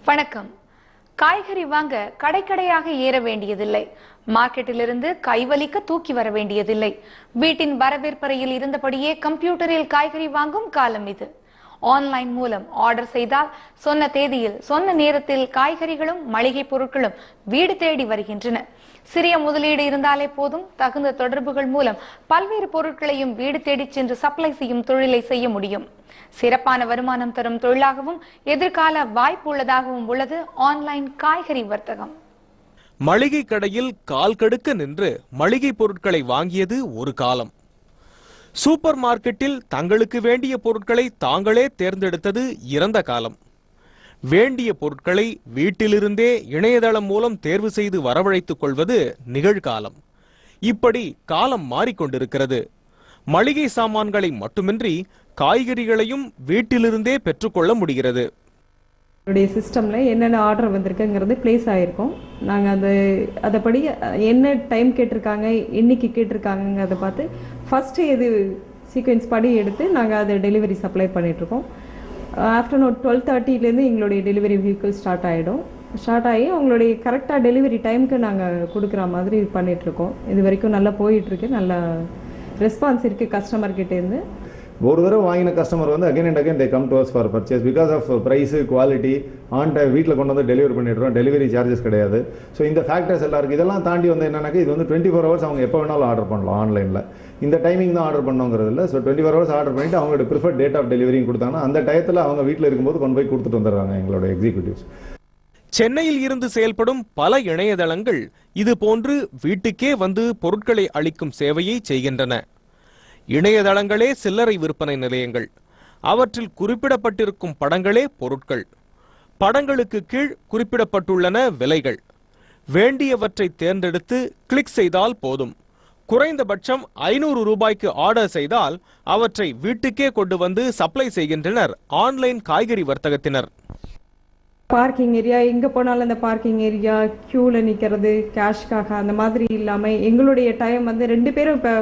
வணக்கம். காய்கறி வாங்க கடைக்கடையாக ஏற வேண்டியதில்லை. மார்க்கெட்டிலிருந்து கைவலிக்க தூக்கி வர வேண்டியதில்லை. வீட்டின் வரவேற்பறையில் இருந்தபடியே கம்ப்யூட்டரில் காய்கறி வாங்கும் காலம் இது. ஆன்லைன் மூலம் ஆர்டர் செய்தால் சொன்ன தேதியில் சொன்ன நேரத்தில் காய்கறிகளும் மளிகை பொருட்களும் வீடு தேடி வருகின்றன. சிறிய முதலீடு இருந்தாலே போதும், தகுந்த தொடர்புகள் மூலம் பல்வேறு பொருட்களையும் வீடு தேடி சென்று சப்ளை செய்யும் தொழிலை செய்ய முடியும். சிறப்பான வருமானம் தரும் தொழிலாகவும் எதிர்கால வாய்ப்பு உள்ளதாகவும் உள்ளது ஆன்லைன் காய்கறி வர்த்தகம். மளிகை கடையில் கால் கடுக்க நின்று மளிகை பொருட்களை வாங்கியது ஒரு காலம். சூப்பர் மார்க்கெட்டில் தங்களுக்கு வேண்டிய பொருட்களை தாங்களே தேர்ந்தெடுத்தது இறந்த காலம். வேண்டிய பொருட்களை வீட்டிலிருந்தே இணையதளம் மூலம் தேர்வு செய்து வரவழைத்துக் கொள்வது நிகழ்காலம். இப்படி காலம் மாறிக்கொண்டிருக்கிறது. மளிகை சாமான்களை மட்டுமின்றி காய்கறிகளையும் வீட்டிலிருந்தே பெற்றுக்கொள்ள முடிகிறது. சிஸ்டம்ல என்னென்ன ஆர்டர் வந்திருக்குங்கிறது பிளேஸ் ஆயிருக்கும். நாங்கள் அதைப்படி என்ன டைம் கேட்டிருக்காங்க, என்னைக்கு கேட்டிருக்காங்கிறத பார்த்து ஃபர்ஸ்ட் எது சீக்வன்ஸ் படி எடுத்து நாங்கள் அதை டெலிவரி சப்ளை பண்ணிட்டுருக்கோம். ஆஃப்டர்நூன் 12:30 எங்களுடைய டெலிவரி வெஹிக்கிள் ஸ்டார்ட் ஆகி அவங்களுடைய கரெக்டாக டெலிவரி டைமுக்கு நாங்கள் கொடுக்குற மாதிரி பண்ணிகிட்ருக்கோம். இது வரைக்கும் நல்லா போயிட்டுருக்கு, நல்ல ரெஸ்பான்ஸ் இருக்குது கஸ்டமர்கிட்டேருந்து. ஒரு தடவை வாங்கின கஸ்டமர் வந்து again and again they come to us for purchase because of price, quality, on time வீட்டில் கொண்டு வந்து டெலிவரி பண்ணிடுறோம். டெலிவரி சார்ஜஸ் கிடையாது. ஸோ இந்த ஃபேக்டர்ஸ் எல்லாம் இருக்குது. இதெல்லாம் தாண்டி வந்து என்னன்னாக்கா இது வந்து 24 hours அவங்க எப்போ வேணாலும் ஆர்டர் பண்ணலாம் ஆன்லைனில். இந்த டைமிங் தான் ஆர்டர் பண்ணுங்கிறது இல்லை. ஸோ 24 hours ஆர்டர் பண்ணிட்டு அவங்களோட ப்ரிஃபர்ட் டேட் ஆஃப் டெலிவரியும் கொடுத்தாங்கன்னா அந்த டயத்தில் அவங்க வீட்டில் இருக்கும்போது கொண்டு போய் கொடுத்துட்டு வந்துடுறாங்க எங்களோட எக்ஸிக்யூட்டிவ்ஸ். சென்னையில் இருந்து செயல்படும் பல இணையதளங்கள் இது போன்று வீட்டுக்கே வந்து பொருட்களை அளிக்கும் சேவையை செய்கின்றன. இணையதளங்களே சில்லறை விற்பனை நிலையங்கள். அவற்றில் குறிப்பிடப்பட்டிருக்கும் படங்களே பொருட்கள். படங்களுக்கு கீழ் குறிப்பிடப்பட்டுள்ளன விலைகள். வேண்டியவற்றை தேர்ந்தெடுத்து கிளிக் செய்தால் போதும். குறைந்தபட்சம் 500 ரூபாய்க்கு ஆர்டர் செய்தால் அவற்றை வீட்டுக்கே கொண்டு வந்து சப்ளை செய்கின்றனர் ஆன்லைன் காய்கறி வர்த்தகத்தினர். பார்க்கிங் ஏரியா, எங்கே போனாலும் அந்த பார்க்கிங் ஏரியா, க்யூவில் நிற்கிறது கேஷ்காக அந்த மாதிரி இல்லாமல் எங்களுடைய டைம் வந்து 2 பேரும் இப்போ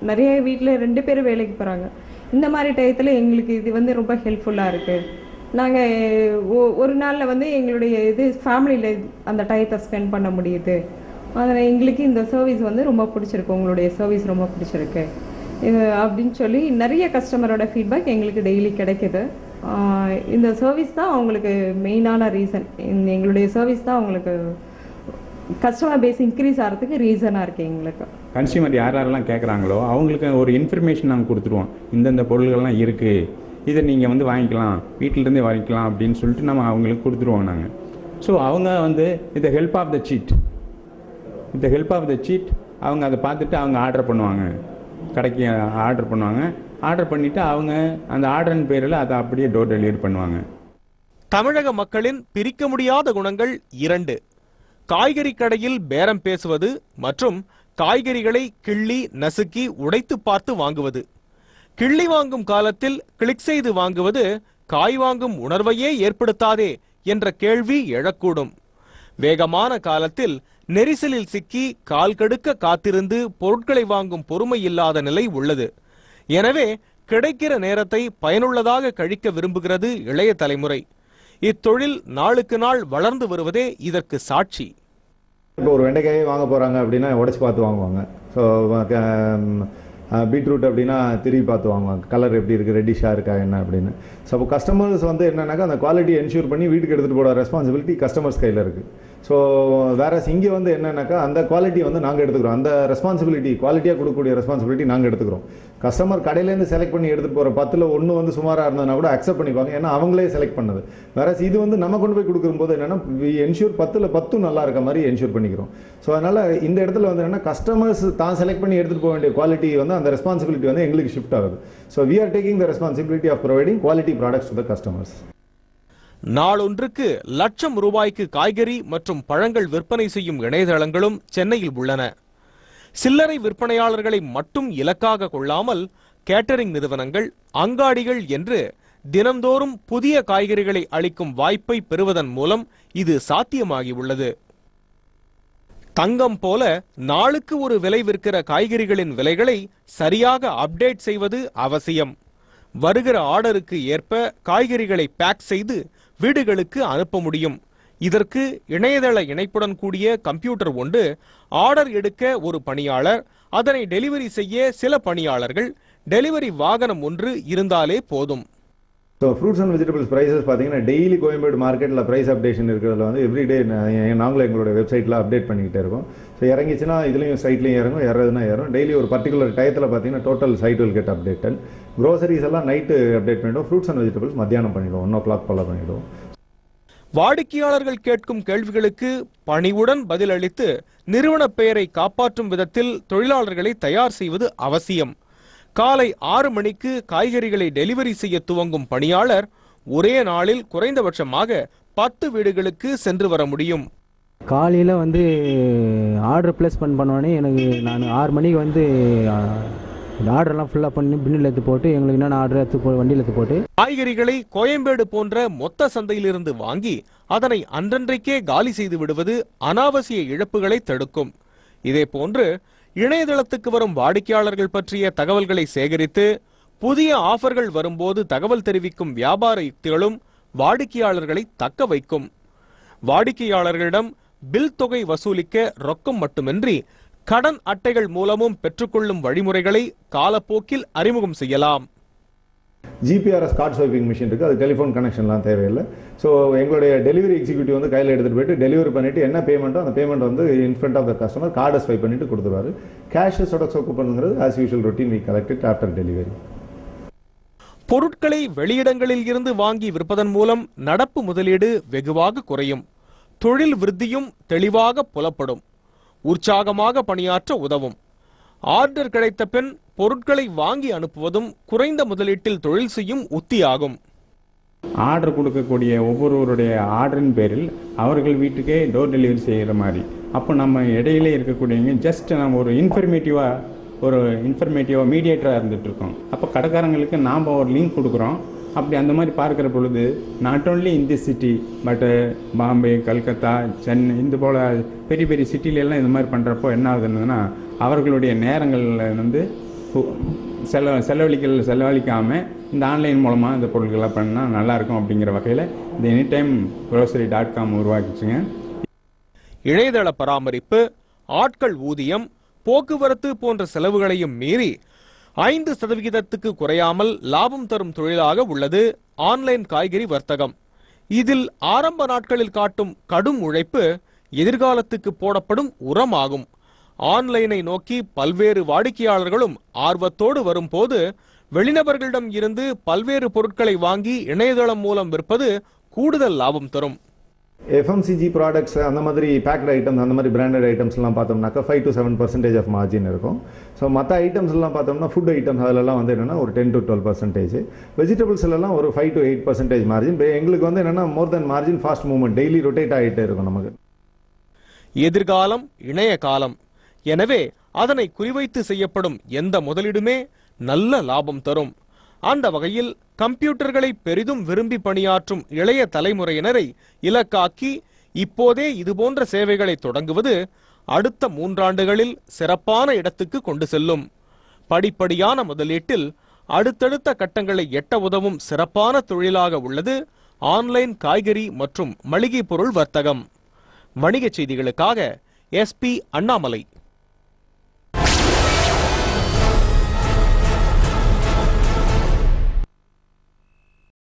நிறைய வீட்டில் 2 பேரும் வேலைக்கு போகிறாங்க. இந்த மாதிரி டயத்தில் எங்களுக்கு இது வந்து ரொம்ப ஹெல்ப்ஃபுல்லாக இருக்குது. நாங்கள் ஒரு நாளில் வந்து எங்களுடைய ஃபேமிலியில் அந்த டயத்தை ஸ்பெண்ட் பண்ண முடியுது. அதனால் எங்களுக்கு இந்த சர்வீஸ் வந்து ரொம்ப பிடிச்சிருக்கு. உங்களுடைய சர்வீஸ் ரொம்ப பிடிச்சிருக்கு அப்படின்னு சொல்லி நிறைய கஸ்டமரோட ஃபீட்பேக் எங்களுக்கு டெய்லி கிடைக்குது. இந்த சர்வீஸ் தான் அவங்களுக்கு மெயினான ரீசன். எங்களுடைய சர்வீஸ் தான் அவங்களுக்கு கஸ்டமர் பேஸ் இன்க்ரீஸ் ஆகிறதுக்கு ரீசனாக இருக்குது. எங்களுக்கு கன்சியூமர் யாரெல்லாம் கேட்குறாங்களோ அவங்களுக்கு ஒரு இன்ஃபர்மேஷன் நாங்கள் கொடுத்துருவோம். இந்தந்த பொருள்கள்லாம் இருக்குது, இதை நீங்கள் வந்து வாங்கிக்கலாம், வீட்டிலேருந்தே வாங்கிக்கலாம் அப்படின்னு சொல்லிட்டு நம்ம அவங்களுக்கு கொடுத்துருவோம் நாங்கள். ஸோ அவங்க வந்து இந்த ஹெல்ப் ஆஃப் த சீட் அவங்க அதை பார்த்துட்டு அவங்க ஆர்டர் பண்ணுவாங்க, கடைக்கு ஆர்டர் பண்ணுவாங்க. ஆர்டர் பண்ணிவிட்டு அவங்க அந்த ஆர்டரின் பேரில் அதை அப்படியே டோர் டெலிவரி பண்ணுவாங்க. தமிழக மக்களின் பிரிக்க முடியாத குணங்கள் 2: காய்கறி கடையில் பேரம் பேசுவது மற்றும் காய்கறிகளை கிள்ளி நசுக்கி உடைத்து பார்த்து வாங்குவது. கிள்ளி வாங்கும் காலத்தில் கிளிக் செய்து வாங்குவது காய் வாங்கும் உணர்வையே ஏற்படுத்தாதே என்ற கேள்வி எழக்கூடும். வேகமான காலத்தில் நெரிசலில் சிக்கி கால் கடுக்க காத்திருந்து பொருட்களை வாங்கும் பொறுமை இல்லாத நிலை உள்ளது. எனவே கிடைக்கிற நேரத்தை பயனுள்ளதாக கழிக்க விரும்புகிறது இளைய தலைமுறை. இத்தொழில் நாளுக்கு நாள் வளர்ந்து வருவதே இதற்கு சாட்சி. இப்போ ஒரு வெண்டைக்காயை வாங்க போகிறாங்க அப்படின்னா உடச்சி பார்த்து வாங்குவாங்க. ஸோ பீட்ரூட் அப்படின்னா திரும்பி பார்த்து வாங்குவாங்க, கலர் எப்படி இருக்குது, ரெட்டிஷாக இருக்கா என்ன அப்படின்னு. ஸோ அப்போ கஸ்டமர்ஸ் வந்து என்னன்னாக்கா அந்த குவாலிட்டி என்ஷூர் பண்ணி வீட்டுக்கு எடுத்துகிட்டு போகிற ரெஸ்பான்சிபிலிட்டி கஸ்டமர்ஸ் கையில் இருக்குது. ஸோ வேற இங்கே வந்து என்னன்னாக்கா அந்த குவாலிட்டி வந்து நாங்கள் எடுத்துக்கிறோம். அந்த ரெஸ்பான்சிபிலிட்டி குவாலிட்டியாக கொடுக்கக்கூடிய ரெஸ்பான்சிபிலிட்டி நாங்கள் எடுத்துக்கிறோம். கஸ்டமர் கடையிலேருந்து செலக்ட் பண்ணி எடுத்துகிட்டு போகிற 10ல் 1 வந்து சுமாராக இருந்ததுன்னா கூட அக்செப்ட் பண்ணிப்பாங்க, ஏன்னா அவங்களே செலக்ட் பண்ணது. வேற இது வந்து நம்ம கொண்டு போய் கொடுக்கும்போது என்னென்னா என்ஷூர் 10ல் 10 நல்லா இருக்க மாதிரி என்ஷூர் பண்ணிக்கிறோம். ஸோ அதனால் இந்த இடத்துல வந்து என்னென்னா கஸ்டமர்ஸ் தான் செலக்ட் பண்ணி எடுத்துகிட்டு போக வேண்டிய குவாலிட்டி வந்து அந்த ரெஸ்பான்சிபிலிட்டி வந்து எங்களுக்கு ஷிஃப்ட் ஆகுது. So we are taking the responsibility of providing quality products to the customers. நாளொன்றுக்கு லட்சம் ரூபாய்க்கு காய்கறி மற்றும் பழங்கள் விற்பனை செய்யும் இணையதளங்களும் சென்னையில் உள்ளன. சில்லறை விற்பனையாளர்களை மட்டும் இலக்காக கொள்ளாமல் கேட்டரிங் நிறுவனங்கள், அங்காடிகள் என்று தினந்தோறும் புதிய காய்கறிகளை அளிக்கும் வாய்ப்பை பெறுவதன் மூலம் இது சாத்தியமாகியுள்ளது. தங்கம் போல நாளுக்கு ஒரு விலை விற்கிற காய்கறிகளின் விலைகளை சரியாக அப்டேட் செய்வது அவசியம். வருகிற ஆர்டருக்கு ஏற்ப காய்கறிகளை பேக் செய்து வீடுகளுக்கு அனுப்ப முடியும். இதற்கு இணையதள இணைப்புடன் கூடிய கம்ப்யூட்டர் ஒன்று, ஆர்டர் எடுக்க ஒரு பணியாளர், அதனை டெலிவரி செய்ய சில பணியாளர்கள், டெலிவரி வாகனம் ஒன்று இருந்தாலே போதும். So fruits and vegetables prices பார்த்தீங்கன்னா டெய்லி கோயம்பேடு மார்க்கெட்டில் ப்ரைஸ் அப்டேஷன் இருக்கிறதுல வந்து எவ்ரிடே நாங்களும் எங்களோட வெப்சைட்டில் அப்டேட் பண்ணிக்கிட்டே இருக்கோம். ஸோ இறங்கிச்சுன்னா இதுலேயும் சைட்லையும் இறங்கும், ஏறதுனா ஏறும். டெய்லி ஒரு பர்டிகுலர் டயத்தில் பார்த்தீங்கன்னா total site will get updated. Groceries எல்லாம் நைட்டு அப்டேட் பண்ணிவிடுவோம். ஃப்ரூட்ஸ் அண்ட் வெஜிடபிள்ஸ் மத்தியானம் பண்ணிவிடுவோம், 1 o'clock போல பண்ணிவிடுவோம். வாடிக்கையாளர்கள் கேட்கும் கேள்விகளுக்கு பணிவுடன் பதிலளித்து நிறுவன பெயரை காப்பாற்றும் விதத்தில் தொழிலாளர்களை தயார் செய்வது அவசியம். காலை 6 மணிக்கு காய்கறிகளை டெலிவரி செய்ய துவங்கும் பணியாளர் ஒரே நாளில் குறைந்தபட்சமாக 10 வீடுகளுக்கு சென்று வர முடியும். காலையில் வந்து ஆர்டர் பிளேஸ் பண்ணோடனே நான் 6 மணிக்கு ஆர்டர்லாம் ஃபுல்லாக பண்ணி பின்னில் எடுத்து போட்டு எங்களுக்கு என்னென்ன ஆர்டர் எடுத்து வண்டியில் எடுத்து போட்டு காய்கறிகளை கோயம்பேடு போன்ற மொத்த சந்தையிலிருந்து வாங்கி அதனை அன்றன்றைக்கே காலி செய்து விடுவது அனாவசிய இழப்புகளை தடுக்கும். இதே போன்று இணையதளத்துக்கு வரும் வாடிக்கையாளர்கள் பற்றிய தகவல்களை சேகரித்து புதிய ஆஃபர்கள் வரும்போது தகவல் தெரிவிக்கும் வியாபார யுக்திகளும் வாடிக்கையாளர்களை தக்க வைக்கும். வாடிக்கையாளர்களிடம் பில் தொகை வசூலிக்க ரொக்கம் மட்டுமின்றி கடன் அட்டைகள் மூலமும் பெற்றுக்கொள்ளும் வழிமுறைகளை காலப்போக்கில் அறிமுகம் செய்யலாம். ஜிபிஆர்எஸ் கார்ட் ஸ்வைப்பிங் மிஷின் இருக்குது, அது டெலிஃபோன் கனெக்ஷன்லாம் தேவையில்லை. ஸோ எங்களுடைய டெலிவரி எக்ஸிக்யூட்டிவ் வந்து கையில் எடுத்துகிட்டு போயிட்டு டெலிவரி பண்ணிவிட்டு என்ன பேமெண்ட்டோ அந்த பேமெண்ட் வந்து in front of the customer கார்டை ஸ்வைப் பண்ணிட்டு கொடுத்துருவாரு. கேஷ் சொடக்ஸோ கூப்பனுங்கிறது as usual routine we collect it after delivery. பொருட்களை வெளியிடங்களில் இருந்து வாங்கி விற்பதன் மூலம் நடப்பு முதலீடு வெகுவாக குறையும். தொழில் விருத்தியும் தெளிவாக புலப்படும். உற்சாகமாக பணியாற்ற உதவும். ஆர்டர் கிடைத்த பின் பொருட்களை வாங்கி அனுப்புவதும் குறைந்த முதலீட்டில் தொழில் செய்யும் உத்தியாகும். ஆர்டர் கொடுக்கக்கூடிய ஒவ்வொருவருடைய ஆர்டரின் பேரில் அவர்கள் வீட்டுக்கே டோர் டெலிவரி செய்கிற மாதிரி. அப்போ நம்ம இடையிலே இருக்கக்கூடியவங்க ஜஸ்ட் நம்ம ஒரு இன்ஃபர்மேட்டிவாக மீடியேட்டராக இருந்துகிட்டு இருக்கோம். அப்போ கடைக்காரங்களுக்கு நாம் ஒரு லிங்க் கொடுக்குறோம். அப்படி அந்த மாதிரி பார்க்குற பொழுது not only in the city but Bombay, Calcutta, Chennai, இந்த போல் பெரிய பெரிய சிட்டிலெல்லாம் இந்த மாதிரி பண்ணுறப்போ என்ன ஆகுதுன்னா அவர்களுடைய நேரங்களில் வந்து செலவழிக்காமல் இந்த ஆன்லைன் மூலமாக இந்த பொருட்கள்லாம் பண்ணால் நல்லாயிருக்கும் அப்படிங்கிற வகையில் இந்த Anytime Grocery.com உருவாக்கிச்சுங்க. இணையதள பராமரிப்பு, ஆட்கள் ஊதியம், போக்குவரத்து போன்ற செலவுகளையும் மீறி 5% குறையாமல் லாபம் தரும் தொழிலாக உள்ளது ஆன்லைன் காய்கறி வர்த்தகம். இதில் ஆரம்ப நாட்களில் காட்டும் கடும் உழைப்பு எதிர்காலத்துக்கு போடப்படும் உரமாகும். ஆன்லைனை நோக்கி பல்வேறு வாடிக்கையாளர்களும் ஆர்வத்தோடு வரும்போது வெளிநபர்களிடம் இருந்து பல்வேறு பொருட்களை வாங்கி இணையதளம் மூலம் விற்பது கூடுதல் லாபம் தரும். FMCG ப்ராடக்ட்ஸ் அந்த மாதிரி பேக்டு ஐட்டம்ஸ், அந்த மாதிரி பிராண்டட் ஐட்டம்ஸ்லாம் பார்த்தோம்னாக்கா 5 to 7% ஆஃப் மார்ஜின் இருக்கும். ஸோ மற்ற ஐட்டம்ஸ்லாம் பார்த்தோம்னா ஃபுட் ஐட்டம்ஸ் அதிலெல்லாம் வந்து என்னென்னா ஒரு 10 to 12%. வெஜிடபிள்ஸ்லாம் ஒரு 5 to 8% மார்ஜின். எங்களுக்கு வந்து என்னென்னா more than margin, fast movement, daily rotate ஆகிட்டே இருக்கும் நமக்கு. எதிர்காலம் இணைய காலம். எனவே அதனை குறிவைத்து செய்யப்படும் எந்த முதலீடுமே நல்ல லாபம் தரும். அந்த வகையில் கம்ப்யூட்டர்களை பெரிதும் விரும்பி பணியாற்றும் இளைய தலைமுறையினரை இலக்காக்கி இப்போதே இதுபோன்ற சேவைகளை தொடங்குவது அடுத்த 3 ஆண்டுகளில் சிறப்பான இடத்துக்கு கொண்டு செல்லும். படிப்படியான முதலீட்டில் அடுத்தடுத்த கட்டங்களை எட்ட உதவும் சிறப்பான தொழிலாக உள்ளது ஆன்லைன் காய்கறி மற்றும் மளிகை பொருள் வர்த்தகம். வணிகச் செய்திகளுக்காக SP அண்ணாமலை.